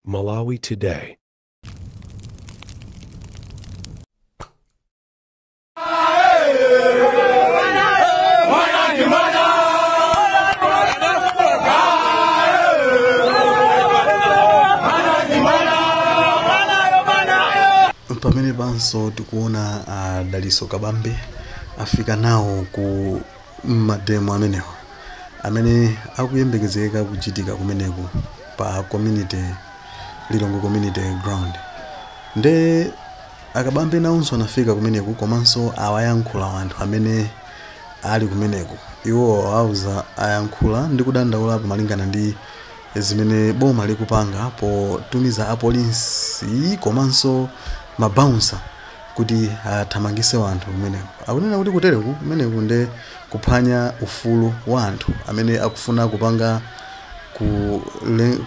Malawi Today. Pamene banso tikuona Daliso Kabambe afika nawo ku mademo amenewa amene akuyembekezeka kuchitika kumeneku pa community Lilongwe community ground. Nde akabambe nawonso anafika kumeneku komanso awayankhula anthu amene ali kumeneku. Iwo auza ayankhula ndi kudandaula malingana ndi zimene boma likupanga potumiza apolisi komanso mabouncer kuti athamangise anthu kumeneku. Akunena kuti kutereku kumeneku nde kuphwanya ufulu wa anthu amene akufuna kupanga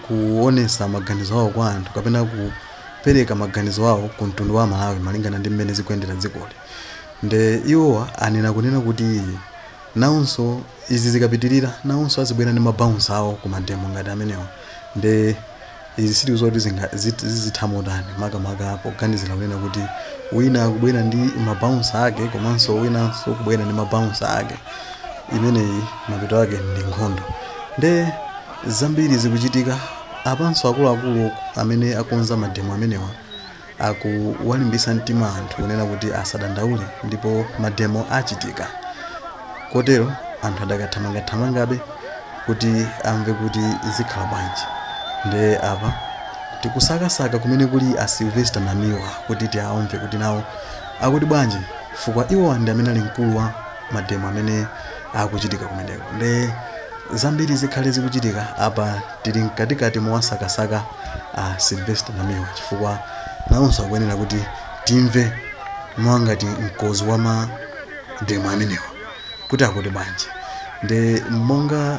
kuonesa maganizo awo kwa anthu kapena kupereka maganizo awo ku mtundu wa Malawi malingana ndi mmene zikuyendera dzikoli. Nde iwo anena kunena kuti nawonso izi zikapitirira nawonso azibwera ndi mabouncer awo ku mademo ngati amenewa. Nde izi siti zoti zizithamotani makamaka poganizira kunena kuti wina akubwera ndi mabouncer ake komanso winanso kubwera ndi mabouncer ake, imeneyi mapeto ake ndi nkhondo. Nde zambiri zikuchitika apanso akuluakulu amene akonza mademo amenewa akuwalimbisa mtima anthu kunena kuti asadandaule ndipo mademo achitika. Kotero anthu adakathamangathamangabe kuti amve kuti zikhala bwanji. Nde apa tikusakasaka kumene kuli a Sylvester Namiwa kuti tiaomve kuti nawo akuti bwanji fukwa iwo ndi amene ali mkulu wa mademo amene akuchitika kumeneko. Nde zambiri zikhale zikuchitika apa tili mkatikati mwasakasaka a Sylvester Namiwa chifukwa nawonso akuyenera kuti timve mwangati mkozi wa mademo amenewa kuti akuti bwanji. Nde monga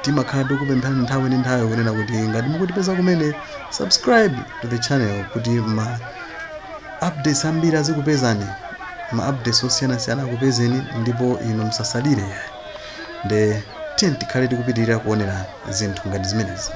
timakhala tikupemphana nthawi ndi nthawi kunena kuti ngati mukutipeza kumene subscribe to the channel kuti ma updates ambiri azikupezani, ma updates osiyanasiyana akupezeni ndipo ino msasalire. Nde tiyeni tikhale tikupitirira kuonera zinthu ngati zimenezi.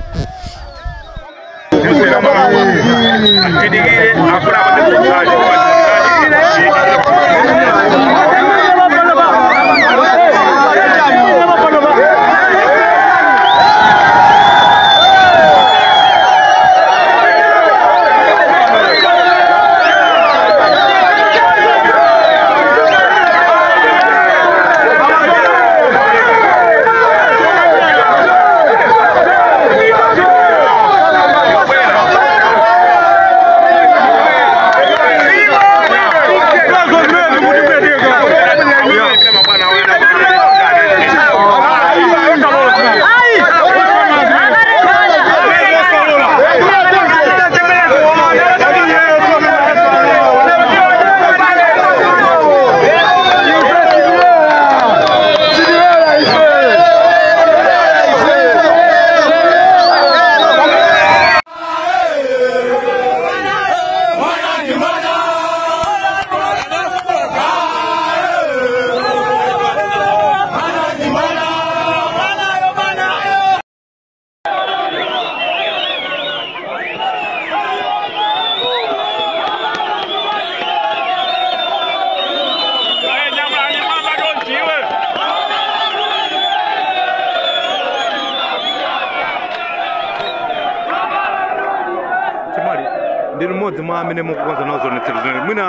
Ndiri modzi mwa amene mukukonza nawo zonetsero zimene mwina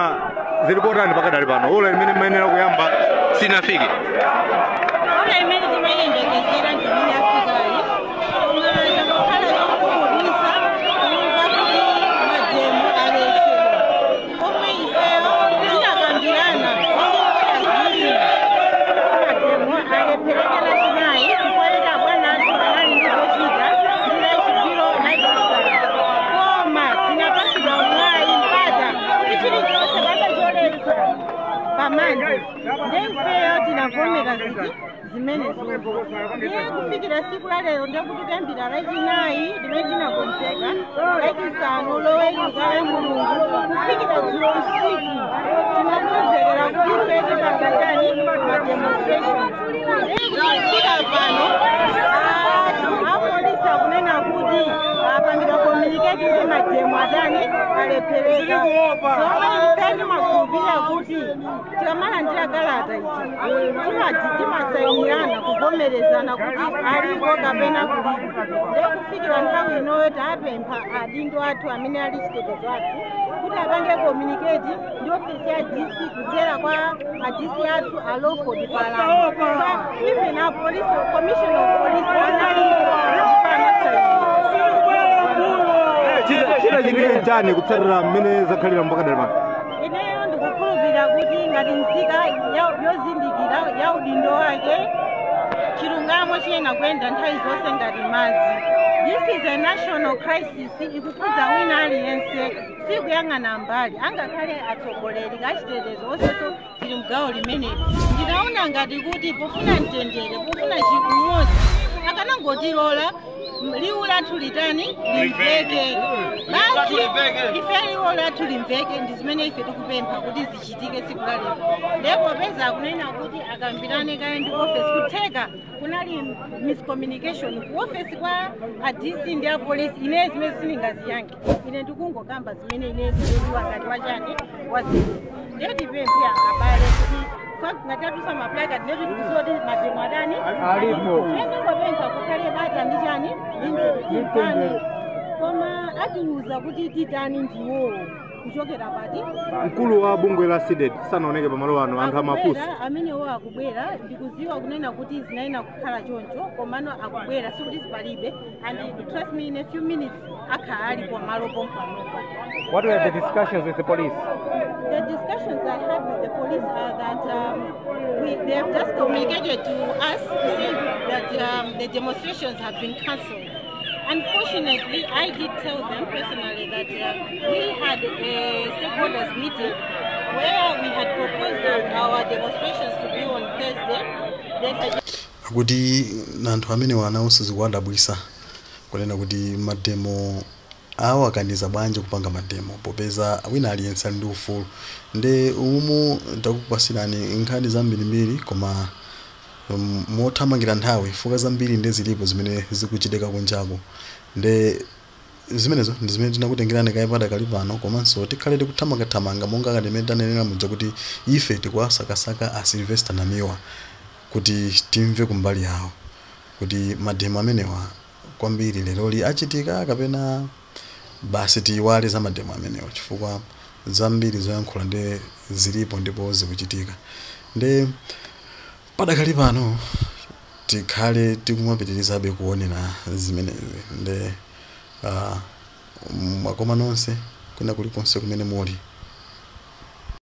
zilipotani pakadali pano ola imene mayenera kuyamba sinafike. Ola imene timayendekeza ndi imene afikayi umana kukhala zokukhulisa kumva kuti mademo alesedwa omwe ifeyo tinakambirana azili mademo alepherekera chinayi kukwelera bwanathu anali ndi zochita ndila chibiro naikosana koma tinapasira mwayi mpata kuti chilichonse kadazoletsa pamanje ndemfeyo tinavomera ziti zimenezo. Ndiye kufikira siku la lero ndakutitambira lachinayi limene tinakonzeka lachisanu loweruka la Mulungu kufikira dzulo usiku tinakonzekera kuti pete pakatani mademonstration. Kufika pano apolisi akunena kuti apangira communication mademo adani alepeleka zomwe ifeni makumbira kuti tikamala ndira kalata ichi timasayinirana kuvomerezana kuti aliko kapena kulipo ndekufikira nthawi inoyo tapempha adindo athu amene ali chitetezo athu kuti apange communicate ndi ofisi ya DC kudzera kwa adisi athu a Lawford Palamo even a police commission of police chinachitika chani kutsatira mmene zakhalira mpaka dali pano. Ineyo ndikukhulupirira kuti ngati nzika yozindikira ya udindo wake chilungamo chiyena kuyenda nthawi zonse ngati madzi. This is a national crisis ikukhudza wina aliyense sikuyang'ana mbali angakhale atsogoleri kachitetezo onseso tili mgawo limeneli. Ndinaona ngati kuti pofuna mtendere pofuna chimodzi akanangotilola liwu lathu litani limveke basi ife liwu lathu limveke ndi zimene ife tikupempha kuti zichitike tsiku la lero. Ndipo peza akunena kuti akambirane kale ndi office kutheka kunali miscommunication ku office kwa DC ndi a police ine zimene siningaziyankhe ine ndikungokamba zimene ine ndiziwa ngati wachani waziko ndiye tipempha abale kuti ngatatusa maplaka ndiye tikuzoti mademo adani alipo ndingopempha kukhale bata ndi chani ndinjani koma atiuza kuti titani ndiwo kuchokera pati mkulu wa bungwe la SIDET sanaoneke pamalo ano anthu amafuso amenewo akubwera ndikuziwa kunena kuti zinaina kukhala choncho komano akubwera sikuti zipalibe and trust me in a few minutes akhala alipo malo pompanopa. What were the discussions with the police? The discussions I had with the police are that they have just communicated to us to say that the demonstrations have been cancelled. Unfortunately, I did tell them personally that we had a stakeholders meeting where we had proposed our demonstrations to be on Thursday. Kuti anthu amene wanaonse zikuwadabwisa kunena kuti mademo awo akaniza bwanje kupanga mademo popeza wina aliyense ali ndi ufulu nde umu ndakupasirani nkhani zambirimbiri koma mothamangira nthawi fuka zambiri ndi zilipo zimene zikuchitika kunjaku nde zimenezo ndi zimene tinakutengerani kaipata kali pano komanso tikhale tikuthamangathamanga monga akademene tanenera mudza kuti ife tikuwasakasaka a Sylvester Namiwa kuti timve kumbali yawo kuti mademo amenewa kwambiri leroli achitika kapena basi tiwale za mademo amenewa chifukwa zambiri zoyankhula ndi zilipo ndipo zikuchitika nde padakali pano tikhale tikumapitirizabe kuonera zimenezi nde makoma nonse kuna kulikonse kumene muli